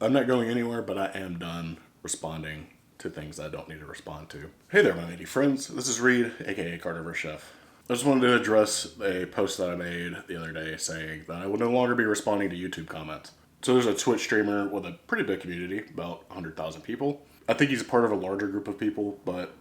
I'm not going anywhere, but I am done responding to things I don't need to respond to. Hey there, my lady friends. This is Reed, aka CarnivorousChef. I just wanted to address a post that I made the other day saying that I will no longer be responding to YouTube comments. So there's a Twitch streamer with a pretty big community, about 100,000 people. I think he's a part of a larger group of people, but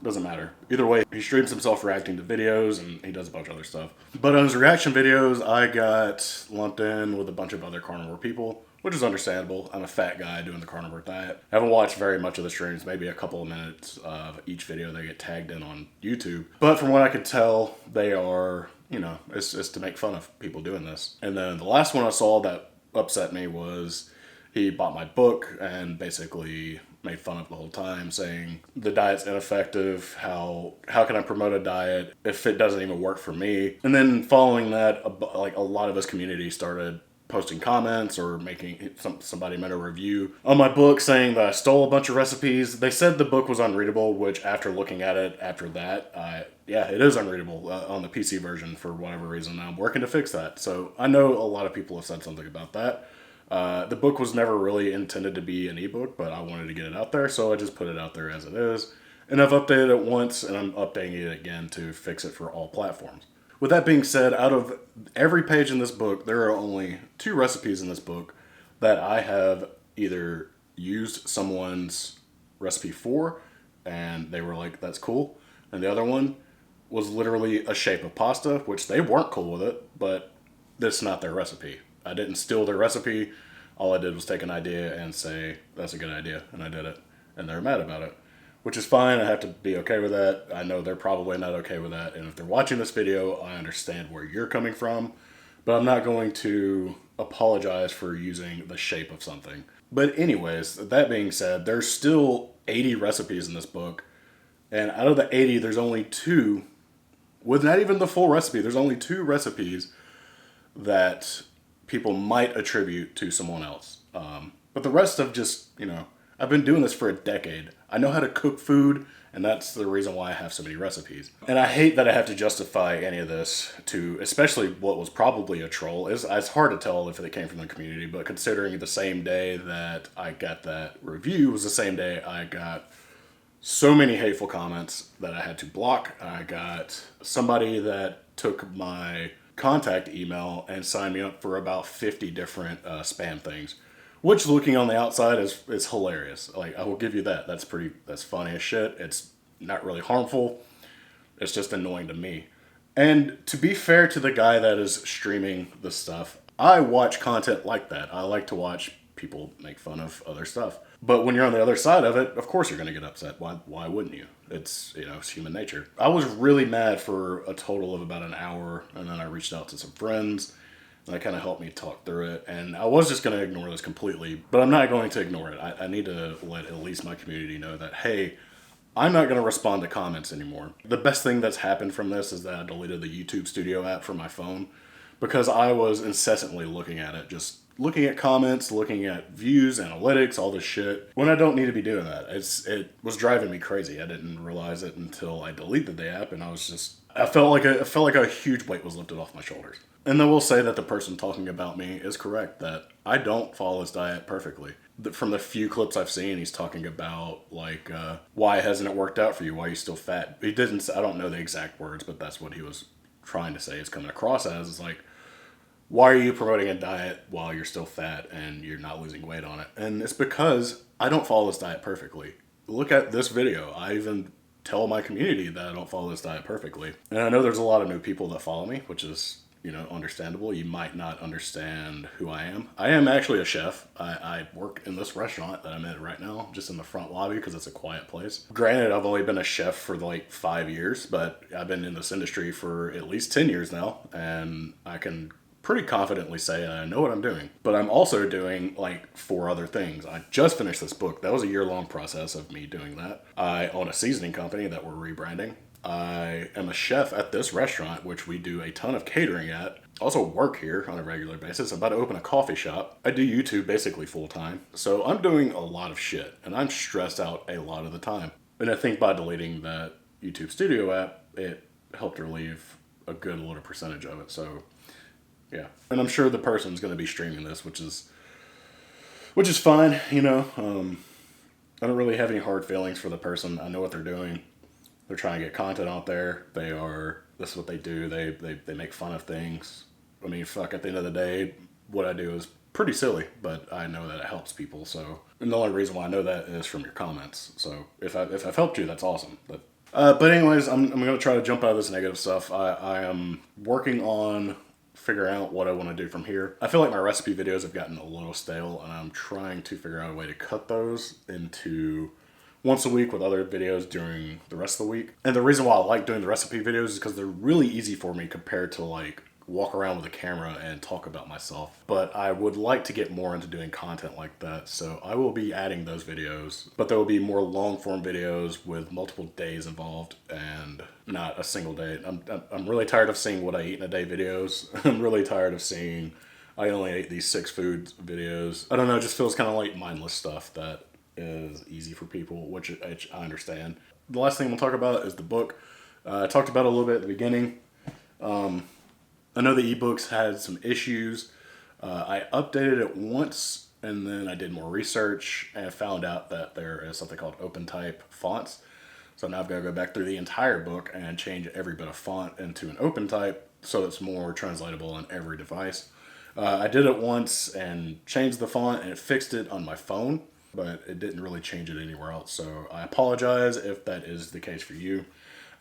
doesn't matter. Either way, he streams himself reacting to videos and he does a bunch of other stuff. But on his reaction videos, I got lumped in with a bunch of other carnivore people, which is understandable. I'm a fat guy doing the carnivore diet. I haven't watched very much of the streams, maybe a couple of minutes of each video they get tagged in on YouTube. But from what I could tell, they are, it's to make fun of people doing this. And then the last one I saw that upset me was he bought my book and basically made fun of the whole time, saying the diet's ineffective, how can I promote a diet if it doesn't even work for me? And then following that, a lot of his community started posting comments or making somebody made a review on my book saying that I stole a bunch of recipes. They said the book was unreadable, which after looking at it after that, yeah, it is unreadable on the PC version for whatever reason. I'm working to fix that. So I know a lot of people have said something about that. The book was never really intended to be an ebook, but I wanted to get it out there, so I just put it out there as it is. And I've updated it once, and I'm updating it again to fix it for all platforms. With that being said, out of every page in this book, there are only 2 recipes in this book that I have either used someone's recipe for, and they were like, that's cool. And the other one was literally a shape of pasta, which they weren't cool with it, but that's not their recipe. I didn't steal their recipe. All I did was take an idea and say, that's a good idea, and I did it. And they're mad about it, which is fine. I have to be okay with that. I know they're probably not okay with that. And if they're watching this video, I understand where you're coming from, but I'm not going to apologize for using the shape of something. But anyways, that being said, there's still 80 recipes in this book. And out of the 80, there's only 2, with not even the full recipe, there's only 2 recipes that people might attribute to someone else. But the rest of just, I've been doing this for a decade. I know how to cook food, and that's the reason why I have so many recipes. And I hate that I have to justify any of this to, especially what was probably a troll. It's hard to tell if it came from the community, but considering the same day that I got that review was the same day I got so many hateful comments that I had to block. I got somebody that took my contact email and signed me up for about 50 different spam things, which looking on the outside is hilarious. Like, I will give you that. That's funny as shit. It's not really harmful. It's just annoying to me. And to be fair to the guy that is streaming this stuff, I watch content like that. I like to watch people make fun of other stuff. But when you're on the other side of it, of course you're going to get upset. Why wouldn't you? It's human nature. I was really mad for a total of about an hour, and then I reached out to some friends, and they kind of helped me talk through it. And I was just going to ignore this completely, but I'm not going to ignore it. I need to let at least my community know that, hey, I'm not going to respond to comments anymore. The best thing that's happened from this is that I deleted the YouTube Studio app from my phone because I was incessantly looking at it, just looking at comments, looking at views, analytics, all this shit, when I don't need to be doing that. It was driving me crazy. I didn't realize it until I deleted the app, and I felt like a huge weight was lifted off my shoulders. And I will say that the person talking about me is correct, that I don't follow his diet perfectly. From the few clips I've seen, he's talking about, why hasn't it worked out for you? Why are you still fat? He didn't, I don't know the exact words, but that's what he was trying to say. It's coming across as, it's like, why are you promoting a diet while you're still fat and you're not losing weight on it? And it's because I don't follow this diet perfectly. Look at this video. I even tell my community that I don't follow this diet perfectly. And I know there's a lot of new people that follow me, which is, understandable. You might not understand who I am. I am actually a chef. I work in this restaurant that I'm in right now, just in the front lobby because it's a quiet place. Granted, I've only been a chef for 5 years, but I've been in this industry for at least 10 years now, and I can pretty confidently say I know what I'm doing. But I'm also doing 4 other things. I just finished this book. That was a year-long process of me doing that. I own a seasoning company that we're rebranding. I am a chef at this restaurant, which we do a ton of catering at. Also work here on a regular basis. I'm about to open a coffee shop. I do YouTube basically full-time. So I'm doing a lot of shit, and I'm stressed out a lot of the time. And I think by deleting that YouTube Studio app, it helped relieve a good little percentage of it. So yeah. And I'm sure the person's going to be streaming this, which is which is fine, you know. I don't really have any hard feelings for the person. I know what they're doing. They're trying to get content out there. This is what they do. They make fun of things. I mean, fuck, at the end of the day, what I do is pretty silly, but I know that it helps people. So, and the only reason why I know that is from your comments. So if I've helped you, that's awesome. But anyways, I'm going to try to jump out of this negative stuff. I am working on figuring out what I want to do from here. I feel like my recipe videos have gotten a little stale, and I'm trying to figure out a way to cut those into once a week with other videos during the rest of the week. And the reason why I like doing the recipe videos is because they're really easy for me compared to like walk around with a camera and talk about myself. But I would like to get more into doing content like that, so I will be adding those videos. But there will be more long form videos with multiple days involved and not a single day. I'm really tired of seeing what I eat in a day videos. I'm really tired of seeing I only ate these 6 foods videos. I don't know, it just feels kind of like mindless stuff that is easy for people, which I understand. The last thing we'll talk about is the book. I talked about it a little bit at the beginning. I know the ebooks had some issues. I updated it once, and then I did more research and found out that there is something called open type fonts. So now I've got to go back through the entire book and change every bit of font into an open type so it's more translatable on every device. I did it once and changed the font, and it fixed it on my phone, but it didn't really change it anywhere else. So I apologize if that is the case for you.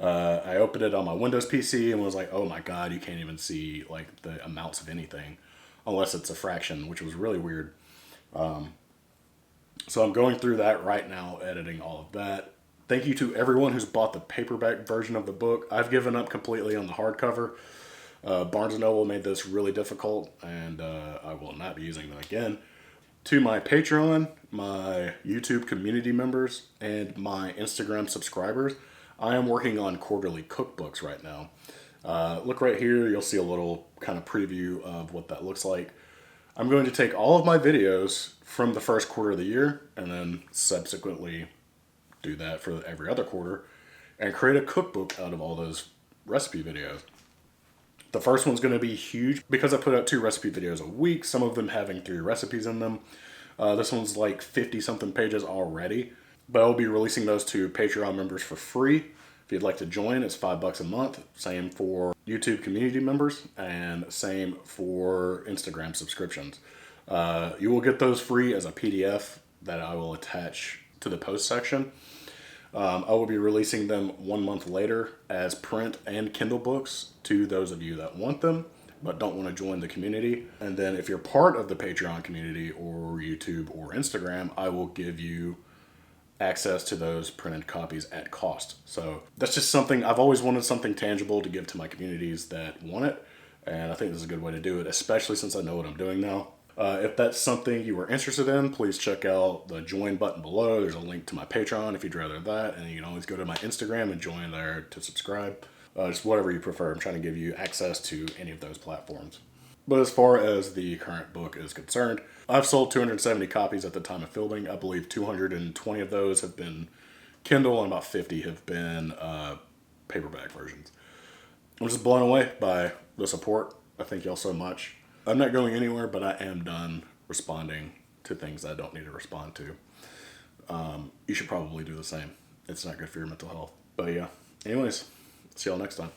I opened it on my Windows PC and was like, oh my god, you can't even see like the amounts of anything unless it's a fraction, which was really weird. So I'm going through that right now, editing all of that. Thank you to everyone who's bought the paperback version of the book. I've given up completely on the hardcover. Barnes & Noble made this really difficult, and I will not be using them again. To my Patreon, my YouTube community members, and my Instagram subscribers, I am working on quarterly cookbooks right now. Look right here, you'll see a little kind of preview of what that looks like. I'm going to take all of my videos from the first quarter of the year and then subsequently do that for every other quarter and create a cookbook out of all those recipe videos. The first one's going to be huge because I put out 2 recipe videos a week, some of them having 3 recipes in them. This one's like 50 something pages already, but I'll be releasing those to Patreon members for free. If you'd like to join, it's $5 a month. Same for YouTube community members and same for Instagram subscriptions. You will get those free as a PDF that I will attach to the post section. I will be releasing them 1 month later as print and Kindle books to those of you that want them but don't want to join the community. And then if you're part of the Patreon community or YouTube or Instagram, I will give you access to those printed copies at cost. So that's just something, I've always wanted something tangible to give to my communities that want it. And I think this is a good way to do it, especially since I know what I'm doing now. If that's something you are interested in, please check out the join button below. There's a link to my Patreon if you'd rather that. And you can always go to my Instagram and join there to subscribe. Just whatever you prefer. I'm trying to give you access to any of those platforms. But as far as the current book is concerned, I've sold 270 copies at the time of filming. I believe 220 of those have been Kindle and about 50 have been paperback versions. I'm just blown away by the support. I thank y'all so much. I'm not going anywhere, but I am done responding to things I don't need to respond to. You should probably do the same. It's not good for your mental health. But yeah, anyways, see y'all next time.